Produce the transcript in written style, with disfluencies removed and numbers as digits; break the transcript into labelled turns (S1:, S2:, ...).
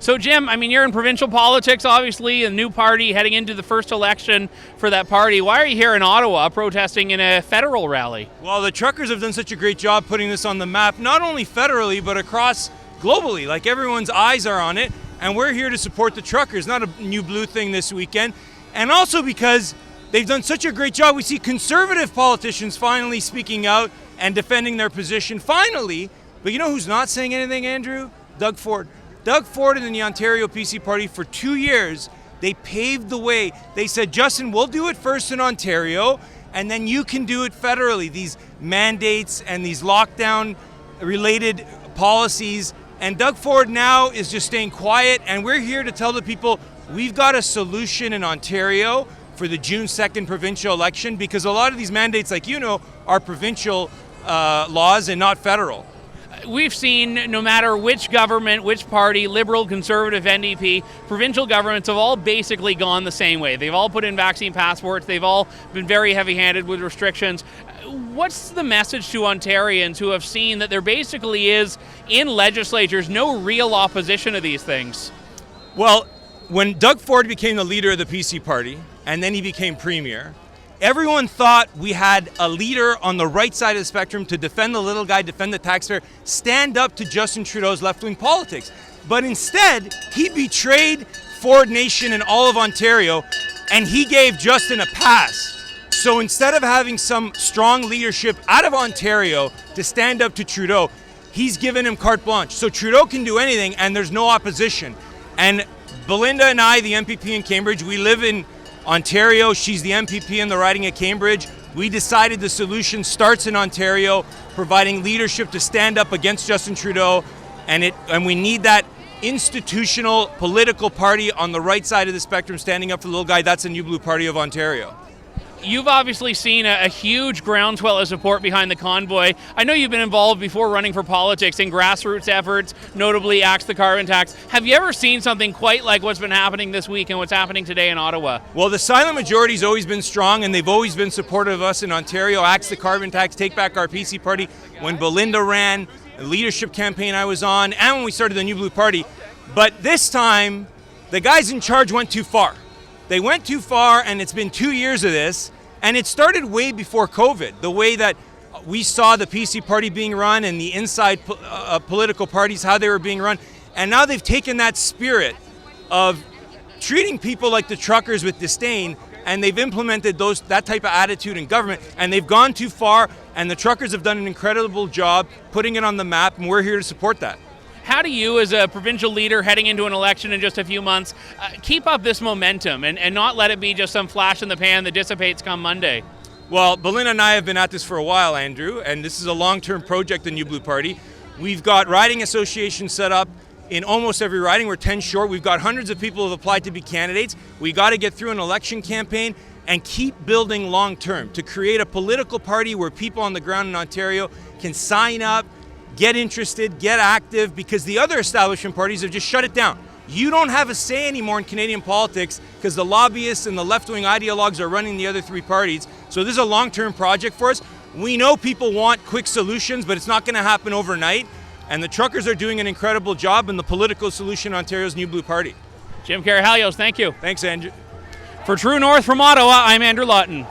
S1: So, Jim, I mean, you're in provincial politics, obviously, a new party heading into the first election for that party. Why are you here in Ottawa protesting in a federal rally?
S2: Well, the truckers have done such a great job putting this on the map, not only federally, but across globally. Like, everyone's eyes are on it, and we're here to support the truckers, not a new blue thing this weekend. And also because they've done such a great job. We see conservative politicians finally speaking out and defending their position, finally. But you know who's not saying anything, Andrew? Doug Ford. Doug Ford and the Ontario PC Party, for 2 years, they paved the way. They said, Justin, we'll do it first in Ontario, and then you can do it federally. These mandates and these lockdown-related policies. And Doug Ford now is just staying quiet, and we're here to tell the people we've got a solution in Ontario for the June 2nd provincial election, because a lot of these mandates, like you know, are provincial laws and not federal.
S1: We've seen no matter which government, which party, Liberal, Conservative, NDP, provincial governments have all basically gone the same way. They've all put in vaccine passports. They've all been very heavy-handed with restrictions. What's the message to Ontarians who have seen that there basically is, in legislatures, no real opposition to these things?
S2: Well, when Doug Ford became the leader of the PC Party, and then he became premier, everyone thought we had a leader on the right side of the spectrum to defend the little guy, defend the taxpayer, stand up to Justin Trudeau's left-wing politics. But instead, he betrayed Ford Nation and all of Ontario, and he gave Justin a pass. So instead of having some strong leadership out of Ontario to stand up to Trudeau, he's given him carte blanche. So Trudeau can do anything, and there's no opposition. And Belinda and I, the MPP in Cambridge, we live in Ontario. She's the MPP in the riding of Cambridge. We decided the solution starts in Ontario, providing leadership to stand up against Justin Trudeau, and we need that institutional political party on the right side of the spectrum standing up for the little guy. That's the New Blue Party of Ontario.
S1: You've obviously seen a huge groundswell of support behind the convoy. I know you've been involved before running for politics in grassroots efforts, notably Axe the Carbon Tax. Have you ever seen something quite like what's been happening this week and what's happening today in Ottawa?
S2: Well, the silent majority's always been strong, and they've always been supportive of us in Ontario. Axe the Carbon Tax, Take Back Our PC Party. When Belinda ran, the leadership campaign I was on, and when we started the New Blue Party. But this time, the guys in charge went too far. They went too far, and it's been 2 years of this. And it started way before COVID, the way that we saw the PC Party being run and the inside political parties, how they were being run. And now they've taken that spirit of treating people like the truckers with disdain, and they've implemented that type of attitude in government, and they've gone too far, and the truckers have done an incredible job putting it on the map, and we're here to support that.
S1: How do you, as a provincial leader heading into an election in just a few months, keep up this momentum and not let it be just some flash in the pan that dissipates come Monday?
S2: Well, Belinda and I have been at this for a while, Andrew, and this is a long-term project, the New Blue Party. We've got riding associations set up in almost every riding. We're 10 short. We've got hundreds of people who have applied to be candidates. We got to get through an election campaign and keep building long-term to create a political party where people on the ground in Ontario can sign up, get interested, get active, because the other establishment parties have just shut it down. You don't have a say anymore in Canadian politics because the lobbyists and the left-wing ideologues are running the other three parties. So this is a long-term project for us. We know people want quick solutions, but it's not going to happen overnight. And the truckers are doing an incredible job in the political solution in Ontario's New Blue Party.
S1: Jim Karahalios, thank you.
S2: Thanks, Andrew.
S1: For True North from Ottawa, I'm Andrew Lawton.